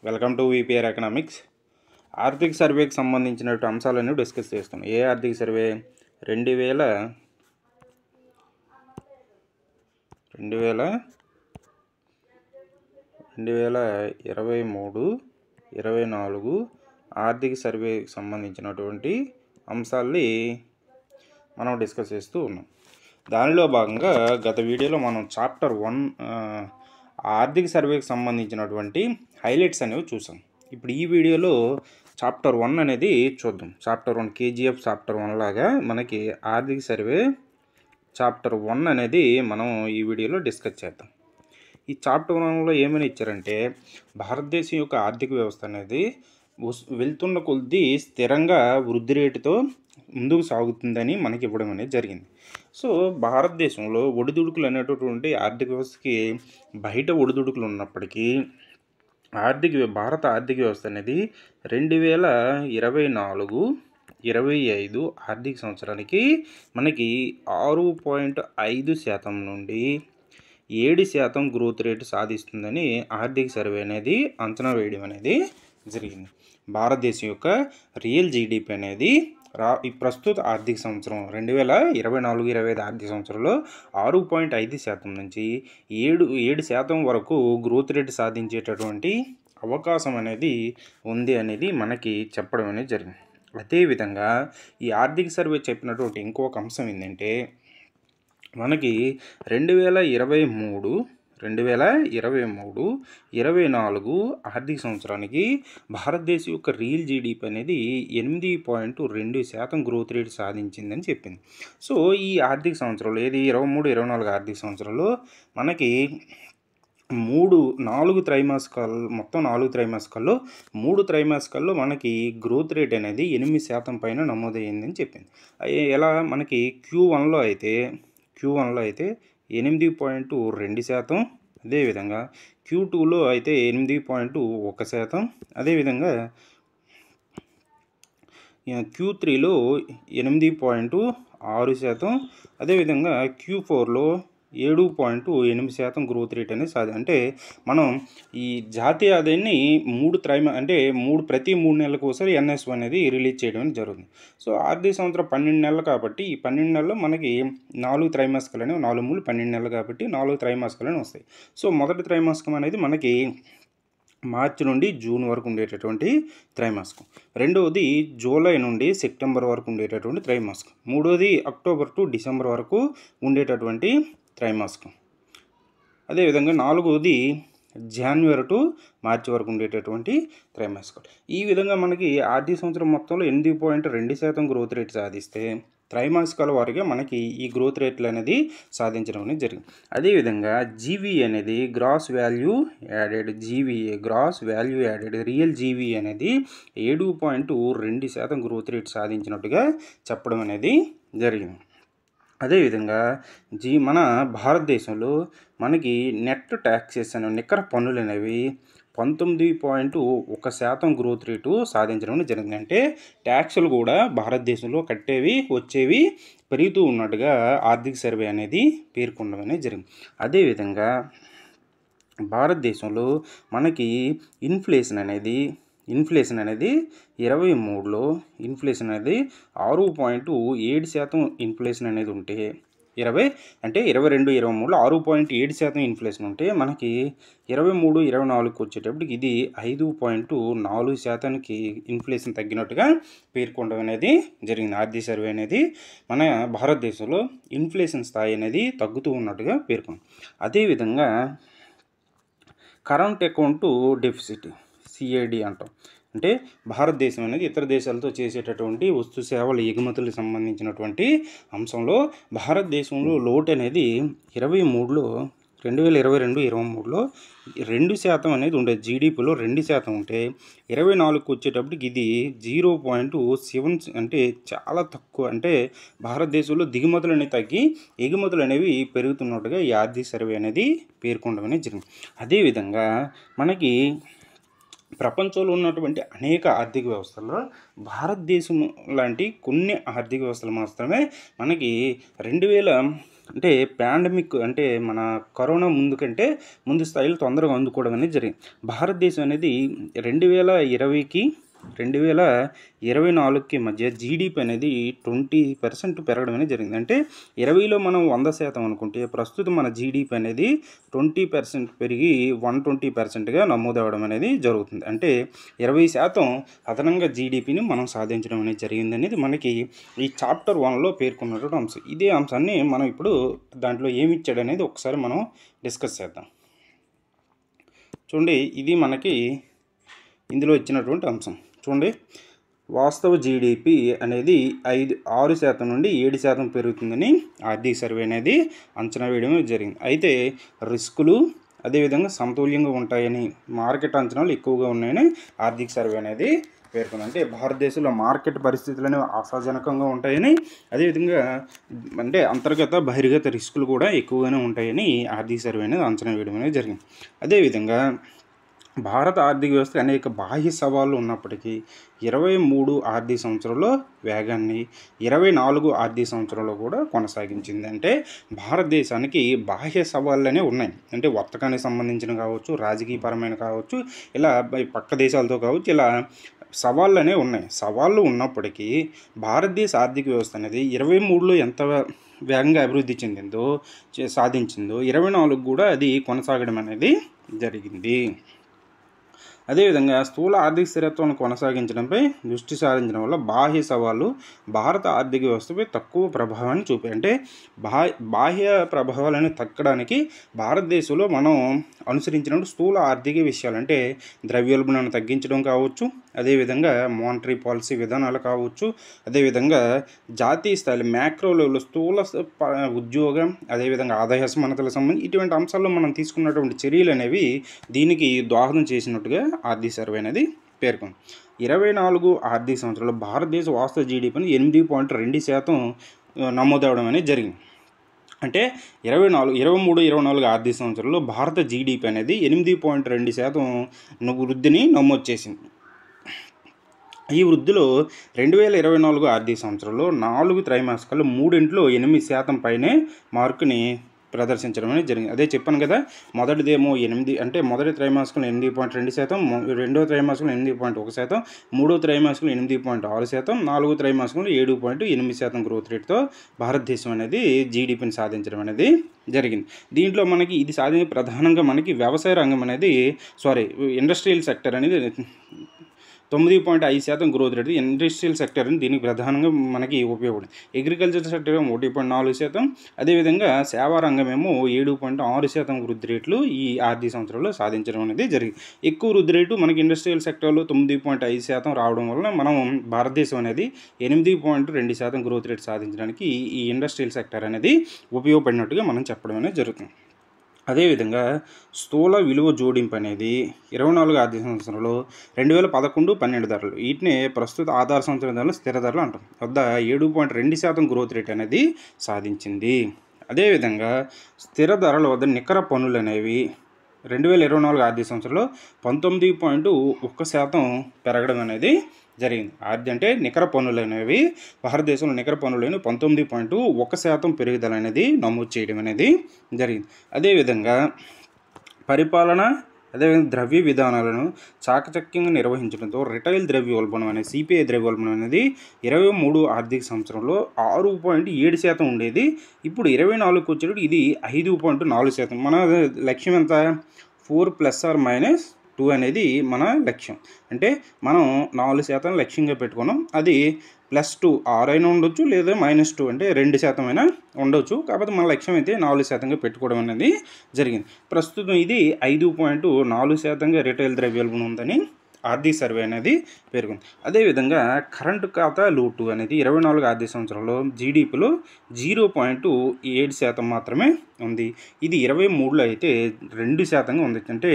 Welcome to VPR economics. ఆర్థిక సర్వేకి సంబంధించిన అంశాలను డిస్కస్ చేస్తాం. ఏ ఆర్థిక సర్వే? 2023-24 ఆర్థిక సర్వేకి సంబంధించినటువంటి అంశాలని మనం డిస్కస్ చేస్తూ ఉన్నాం. దానిలో భాగంగా గత వీడియోలో మనం చాప్టర్ 1 ఆర్థిక సర్వేకి సంబంధించినటువంటి హైలైట్స్ అనేవి చూసాం. ఇప్పుడు ఈ వీడియోలో చాప్టర్ 1 అనేది చూద్దాం. చాప్టర్ 1 కేజీఎఫ్ చాప్టర్ 1 లాగా మనకి ఆర్థిక సర్వే చాప్టర్ 1 అనేది మనం ఈ వీడియోలో డిస్కస్ చేద్దాం. ఈ చాప్టర్ 1లో ఏమని ఇచ్చారంటే, భారతదేశం యొక్క ఆర్థిక వ్యవస్థ అనేది వెళ్తున్న కొద్దీ స్థిరంగా వృద్ధి రేటుతో ముందుకు సాగుతుందని మనకి ఇవ్వడం అనేది జరిగింది. సో భారతదేశంలో ఒడిదుడుకులు అనేటటువంటి ఆర్థిక వ్యవస్థకి బయట ఒడిదుడుకులు ఉన్నప్పటికీ భారత ఆర్థిక వ్యవస్థ అనేది 2024-25 ఆర్థిక సంవత్సరానికి మనకి 6.5% నుండి 7% గ్రోత్ రేటు సాధిస్తుందని ఆర్థిక సర్వే అనేది అంచనా వేయడం అనేది జరిగింది. భారతదేశం యొక్క రియల్ జీడిపి అనేది ఈ ప్రస్తుత ఆర్థిక సంవత్సరం 2024-25 ఆర్థిక సంవత్సరంలో 6.5% నుంచి 7% వరకు గ్రోత్ రేటు సాధించేటటువంటి అవకాశం అనేది ఉంది అనేది మనకి చెప్పడం అనేది జరిగింది. అదేవిధంగా ఈ ఆర్థిక సర్వే చెప్పినటువంటి ఇంకొక అంశం ఏంటంటే, మనకి 2023-24 ఆర్థిక సంవత్సరానికి భారతదేశం యొక్క రియల్ జీడిపి అనేది 8.2% గ్రోత్ రేట్ సాధించిందని చెప్పింది. సో ఈ ఆర్థిక సంవత్సరంలో 23-24 ఆర్థిక సంవత్సరంలో మనకి 4 త్రైమాసికాలు, మొత్తం 4 త్రైమాసికాల్లో 3 త్రైమాసికాల్లో మనకి గ్రోత్ రేట్ అనేది 8% పైన నమోదయ్యిందని చెప్పింది. ఎలా మనకి Q1లో అయితే 8.2%, అదేవిధంగా Q2లో అయితే 8.1%, అదేవిధంగా Q3లో 8.6%, అదేవిధంగా Q4లో 7.8% గ్రోత్ రేట్ అనేది అంటే మనం ఈ జాతీయ ఆదాయాన్ని ప్రతి 3 నెలలకు ఒకసారి NS1 అనేది రిలీజ్ చేయడం జరుగుతుంది. సో ఆర్థిక సంవత్సరం 12 నెలలు కాబట్టి ఈ 12 నెలల్లో మనకి 4 త్రైమాసికాలు అనేవి 4 3 12 నెలలు కాబట్టి 4 త్రైమాసికాలు అనేవి వస్తాయి. సో మొదటి త్రైమాసికం అనేది మనకి మార్చి నుండి జూన్ వరకు ఉండేటటువంటి త్రైమాసికం, రెండవది జూలై నుండి సెప్టెంబర్ వరకు ఉండేటటువంటి త్రైమాసికం, మూడవది అక్టోబర్ టు డిసెంబర్ వరకు ఉండేటటువంటి త్రైమాసికం, అదేవిధంగా నాలుగవది జనవరి టు మార్చి వరకు ఉండేటటువంటి త్రైమాసికం. ఈ విధంగా మనకి ఆర్థిక సంవత్సరం మొత్తంలో 8.2% గ్రోత్ రేట్ సాధిస్తే త్రైమాసికాల వారీగా మనకి ఈ గ్రోత్ రేట్లు అనేది సాధించడం అనేది జరిగింది. అదేవిధంగా జీవీఏ అనేది gross value added real GVA అనేది 7.2% గ్రోత్ రేట్ సాధించినట్టుగా చెప్పడం అనేది జరిగింది. అదేవిధంగా మన భారతదేశంలో మనకి నెట్ ట్యాక్సెస్ అనే నికర పన్నులు అనేవి 19.1% గ్రోత్ రేటు సాధించడం జరిగింది. అంటే ట్యాక్సులు కూడా భారతదేశంలో వచ్చేవి పెరుగుతూ ఉన్నట్టుగా ఆర్థిక సర్వే అనేది పేర్కొనడం అనేది జరిగింది. అదేవిధంగా భారతదేశంలో మనకి ఇన్ఫ్లేషన్ అనేది 23లో ఇన్ఫ్లేషన్ అనేది 6.7% ఇన్ఫ్లేషన్ అనేది ఉంటే 22-23లో 6.7% ఇన్ఫ్లేషన్ ఉంటే మనకి 23-24కి వచ్చేటప్పటికి ఇది 5.4%కి ఇన్ఫ్లేషన్ తగ్గినట్టుగా పేర్కొనడం అనేది జరిగింది. ఆర్థిక సర్వే అనేది మన భారతదేశంలో ఇన్ఫ్లేషన్ స్థాయి అనేది తగ్గుతూ ఉన్నట్టుగా పేర్కొంది. అదేవిధంగా కరెంట్ అకౌంట్ డెఫిసిట్ CAD అంటాం. అంటే భారతదేశం అనేది ఇతర దేశాలతో చేసేటటువంటి వస్తు సేవల ఎగుమతులకు సంబంధించినటువంటి అంశంలో భారతదేశంలో లోటు అనేది 2022-23లో 2% అనేది ఉండేది. జీడిపిలో 2% ఉంటే 24కి వచ్చేటప్పటికి ఇది 0.7, అంటే చాలా తక్కువ. అంటే భారతదేశంలో దిగుమతులు అనేవి తగ్గి ఎగుమతులు అనేవి పెరుగుతున్నట్టుగా ఈ ఆర్థిక సర్వే అనేది పేర్కొనడం అనేది జరిగింది. అదేవిధంగా మనకి ప్రపంచంలో ఉన్నటువంటి అనేక ఆర్థిక వ్యవస్థల్లో భారతదేశం లాంటి కొన్ని ఆర్థిక వ్యవస్థలు మాత్రమే మనకి అంటే పాండమిక్ అంటే మన కరోనా ముందు కంటే ముందు స్థాయిలో తొందరగా అందుకోవడం అనేది జరిగింది. భారతదేశం అనేది 2020కి 2024కి మధ్య జీడీపీ అనేది 20% పెరగడం అనేది జరిగింది. అంటే 20లో మనం 100% అనుకుంటే ప్రస్తుతం మన జీడీపీ అనేది 20% పెరిగి 120%గా నమోదవడం అనేది జరుగుతుంది. అంటే 20% అదనంగా జీడీపీని మనం సాధించడం అనేది జరిగింది అనేది మనకి ఈ చాప్టర్ 1లో పేర్కొన్నటువంటి అంశం. ఇదే అంశాన్ని మనం ఇప్పుడు దాంట్లో ఏమి ఇచ్చాడు అనేది ఒకసారి మనం డిస్కస్ చేద్దాం. చూడండి, ఇది మనకి ఇందులో ఇచ్చినటువంటి అంశం. చూడండి, వాస్తవ జీడిపి అనేది 6% నుండి 7% పెరుగుతుందని ఆర్థిక సర్వే అనేది అంచనా వేయడం జరిగింది. అయితే రిస్కులు అదేవిధంగా సమతుల్యంగా ఉంటాయని, మార్కెట్ అంచనాలు ఎక్కువగా ఉన్నాయని ఆర్థిక సర్వే అనేది పేర్కొంది. అంటే భారతదేశంలో మార్కెట్ పరిస్థితులు అనేవి ఆశాజనకంగా ఉంటాయని, అదేవిధంగా అంటే అంతర్గత బహిర్గత రిస్కులు కూడా ఎక్కువగానే ఉంటాయని ఆర్థిక సర్వే అనేది అంచనా వేయడం అనేది జరిగింది. అదేవిధంగా భారత ఆర్థిక వ్యవస్థ అనేక బాహ్య సవాళ్ళు ఉన్నప్పటికీ 23 ఆర్థిక సంవత్సరంలో వేగాన్ని 24 ఆర్థిక సంవత్సరంలో కూడా కొనసాగించింది. అంటే భారతదేశానికి బాహ్య సవాళ్ళనే ఉన్నాయి. అంటే వర్తకానికి సంబంధించిన కావచ్చు, రాజకీయపరమైన కావచ్చు, ఇలా పక్క దేశాలతో కావచ్చు, ఇలా సవాళ్ళు అనేవి ఉన్నాయి. సవాళ్ళు ఉన్నప్పటికీ భారతదేశ ఆర్థిక వ్యవస్థ అనేది 23లో ఎంత వేగంగా అభివృద్ధి చెందిందో సాధించిందో 24 కూడా అది కొనసాగడం అనేది జరిగింది. అదేవిధంగా స్థూల ఆర్థిక స్థిరత్వాన్ని కొనసాగించడంపై దృష్టి సారించడం వల్ల బాహ్య సవాళ్ళు భారత ఆర్థిక వ్యవస్థపై తక్కువ ప్రభావాన్ని చూపాయి. అంటే బాహ్య ప్రభావాలను తగ్గడానికి భారతదేశంలో మనం అనుసరించిన స్థూల ఆర్థిక విషయాలు అంటే ద్రవ్యోల్బణాన్ని తగ్గించడం కావచ్చు, అదేవిధంగా మానిటరీ పాలసీ విధానాలు కావచ్చు, అదేవిధంగా జాతీయ స్థాయిలో మ్యాక్రో లెవెల్లో స్థూల ఉద్యోగం, అదేవిధంగా ఆదాయ అసమానతలకు సంబంధించి ఇటువంటి అంశాల్లో మనం తీసుకున్నటువంటి చర్యలు అనేవి దీనికి దోహదం చేసినట్టుగా ఆర్థిక సర్వే అనేది పేర్కొంది. 24 ఆర్థిక సంవత్సరంలో భారతదేశ వాస్తవ జీడీపీని 8.2% నమోదవడం అనేది జరిగింది. అంటే 23-24 ఆర్థిక సంవత్సరంలో భారత జీడీపీ అనేది 8.2% వృద్ధిని నమోదు చేసింది. ఈ వృద్ధిలో 2024 ఆర్థిక సంవత్సరంలో 4 త్రైమాసికాలు 3 8% పైనే మార్కుని ప్రదర్శించడం అనేది జరిగింది. అదే చెప్పాను కదా, మొదటిదేమో 8 అంటే మొదటి త్రైమాసికంలో 8.2%, రెండో త్రైమాసికంలో 8.1%, మూడో త్రైమాసికంలో 8.6%, నాలుగో త్రైమాసికంలో 7.8% గ్రోత్ రేట్తో భారతదేశం అనేది జీడీపీని సాధించడం అనేది జరిగింది. దీంట్లో మనకి ఇది సాధించిన ప్రధానంగా మనకి వ్యవసాయ రంగం అనేది ఇండస్ట్రియల్ సెక్టర్ అనేది 9.5% గ్రోత్ రేట్. ఇండస్ట్రియల్ సెక్టర్ అని దీనికి ప్రధానంగా మనకి ఉపయోగపడింది. అగ్రికల్చర్ సెక్టర్ 1.4%, అదేవిధంగా సేవా రంగమేమో 7.6% వృద్ధి రేట్లు ఈ ఆర్థిక సంవత్సరంలో సాధించడం అనేది జరిగింది. ఎక్కువ వృద్ధి రేటు మనకి ఇండస్ట్రియల్ సెక్టర్లో 9.5% రావడం వలన మనం భారతదేశం అనేది 8.2% గ్రోత్ రేట్ సాధించడానికి ఈ ఇండస్ట్రియల్ సెక్టర్ అనేది ఉపయోగపడినట్టుగా మనం చెప్పడం అనేది జరుగుతుంది. అదేవిధంగా స్థూల విలువ జోడింపు అనేది 24 ఆర్థిక సంవత్సరంలో 2011-12 ధరలు, వీటిని ప్రస్తుత ఆధార సంవత్సరం ధరలు స్థిర ధరలు అంటాం, వద్ద 7.2% గ్రోత్ రేట్ అనేది సాధించింది. అదేవిధంగా స్థిర ధరల వద్ద నికర పన్నులు అనేవి 2024 ఆర్థిక సంవత్సరంలో 19.1% పెరగడం అనేది జరిగింది. అంటే నికర పన్నులు అనేవి భారతదేశంలో నికర పన్నులు 19.1% పెరుగుదల అనేది నమోదు చేయడం అనేది జరిగింది. అదేవిధంగా పరిపాలన, అదేవిధంగా ద్రవ్య విధానాలను చాకచక్యంగా నిర్వహించడంతో రిటైల్ ద్రవ్యోల్బణం అనేది సిపిఐ ద్రవ్యోల్బణం అనేది 23 ఆర్థిక సంవత్సరంలో 6.7% ఉండేది. ఇప్పుడు 24కి వచ్చేటప్పుడు ఇది 5.4%. మన లక్ష్యం ఎంత? 4 ± 2 అనేది మన లక్ష్యం. అంటే మనం 4% లక్ష్యంగా పెట్టుకున్నాం. అది +2 6 అయినా ఉండొచ్చు, లేదా -2 అంటే 2% అయినా ఉండొచ్చు. కాకపోతే మన లక్ష్యం అయితే 4%గా పెట్టుకోవడం అనేది జరిగింది. ప్రస్తుతం ఇది 5.4%గా రిటైల్ ద్రవ్యోల్బణం ఉందని ఆర్థిక సర్వే అనేది పేర్కొంది. అదేవిధంగా కరెంటు ఖాతా లోటు అనేది 24 ఆర్థిక సంవత్సరంలో జీడీపీలో 0.7% మాత్రమే ఉంది. ఇది 23లో అయితే 2%గా ఉంది. అంటే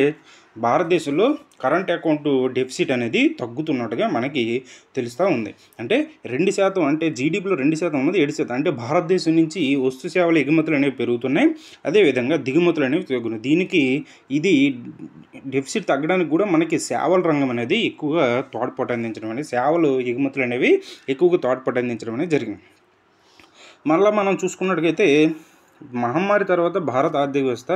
భారతదేశంలో కరెంట్ అకౌంట్ డెఫిసిట్ అనేది తగ్గుతున్నట్టుగా మనకి తెలుస్తూ ఉంది. అంటే 2% అంటే జీడీపీలో 2% ఉన్నది 7%. అంటే భారతదేశం నుంచి వస్తు సేవల ఎగుమతులు అనేవి పెరుగుతున్నాయి, అదేవిధంగా దిగుమతులు అనేవి తగ్గుతున్నాయి. దీనికి ఇది డెఫిసిట్ తగ్గడానికి కూడా మనకి సేవల రంగం అనేది ఎక్కువగా తోడ్పాటు అందించడం అనేది, సేవలు ఎగుమతులు అనేవి ఎక్కువగా తోడ్పాటు అందించడం అనేది జరిగింది. మళ్ళీ మనం చూసుకున్నట్టుగైతే మహమ్మారి తర్వాత భారత ఆర్థిక వ్యవస్థ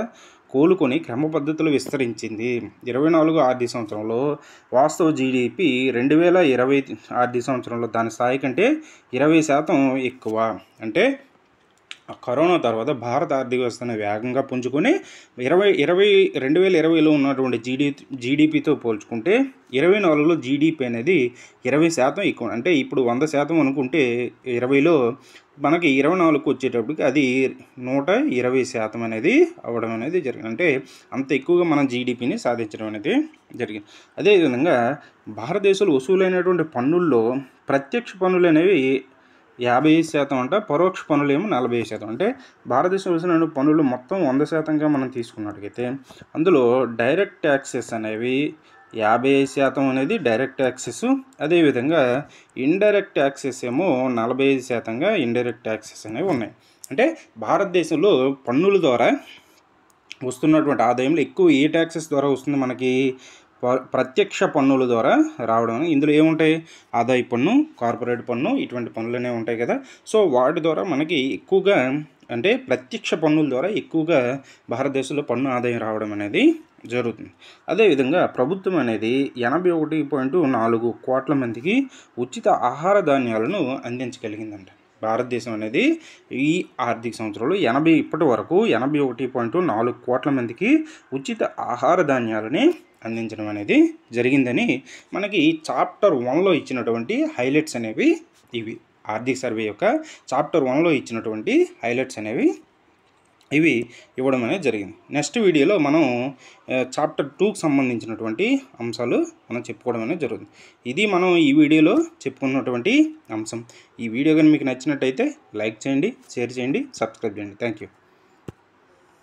కోలుకొని క్రమ పద్ధతులు విస్తరించింది. 24 ఆర్థిక సంవత్సరంలో వాస్తవ జీడిపి 2020 ఆర్థిక సంవత్సరంలో దాని స్థాయి కంటే 20% ఎక్కువ. అంటే కరోనా తర్వాత భారత ఆర్థిక వ్యవస్థను వేగంగా పుంజుకొని 2020లో ఉన్నటువంటి జీడిపితో పోల్చుకుంటే 24లో జీడిపి అనేది 20% ఎక్కువ. అంటే ఇప్పుడు 100% అనుకుంటే 20లో మనకి 24కు వచ్చేటప్పటికి అది 120% అనేది అవ్వడం అనేది జరిగింది. అంటే అంత ఎక్కువగా మనం జీడిపిని సాధించడం అనేది జరిగింది. అదేవిధంగా భారతదేశంలో వసూలైనటువంటి పన్నుల్లో ప్రత్యక్ష పన్నులు అనేవి 55% అంట, పరోక్ష పన్నులు ఏమో 40%. అంటే భారతదేశం వసూలైన పన్నులు మొత్తం 100%గా మనం తీసుకున్నట్లయితే అందులో డైరెక్ట్ ట్యాక్సెస్ అనేవి 55% అనేది డైరెక్ట్ ట్యాక్సెస్. అదేవిధంగా ఇండైరెక్ట్ ట్యాక్సెస్ ఏమో 45%గా ఇండైరెక్ట్ ట్యాక్సెస్ అనేవి ఉన్నాయి. అంటే భారతదేశంలో పన్నుల ద్వారా వస్తున్నటువంటి ఆదాయంలో ఎక్కువ ఏ ట్యాక్సెస్ ద్వారా వస్తుంది మనకి? ప్రత్యక్ష పన్నుల ద్వారా రావడం. ఇందులో ఏముంటాయి? ఆదాయ పన్ను, కార్పొరేట్ పన్ను, ఇటువంటి పన్నులనే ఉంటాయి కదా. సో వాటి ద్వారా మనకి ఎక్కువగా అంటే ప్రత్యక్ష పన్నుల ద్వారా ఎక్కువగా భారతదేశంలో పన్ను ఆదాయం రావడం అనేది జరుగుతుంది. అదేవిధంగా ప్రభుత్వం అనేది 81.4 కోట్ల మందికి ఉచిత ఆహార ధాన్యాలను అందించగలిగిందంట. భారతదేశం అనేది ఈ ఆర్థిక సంవత్సరంలో ఇప్పటి వరకు 81.4 కోట్ల మందికి ఉచిత ఆహార ధాన్యాలని అందించడం అనేది జరిగిందని మనకి చాప్టర్ 1లో ఇచ్చినటువంటి హైలైట్స్ అనేవి ఇవి. ఆర్థిక సర్వే యొక్క చాప్టర్ 1లో ఇచ్చినటువంటి హైలైట్స్ అనేవి ఇవి ఇవ్వడం అనేది జరిగింది. నెక్స్ట్ వీడియోలో మనం చాప్టర్ 2కి సంబంధించినటువంటి అంశాలు మనం చెప్పుకోవడం అనేది జరుగుతుంది. ఇది మనం ఈ వీడియోలో చెప్పుకున్నటువంటి అంశం. ఈ వీడియో కానీ మీకు నచ్చినట్టయితే లైక్ చేయండి, షేర్ చేయండి, సబ్స్క్రైబ్ చేయండి. Thank you.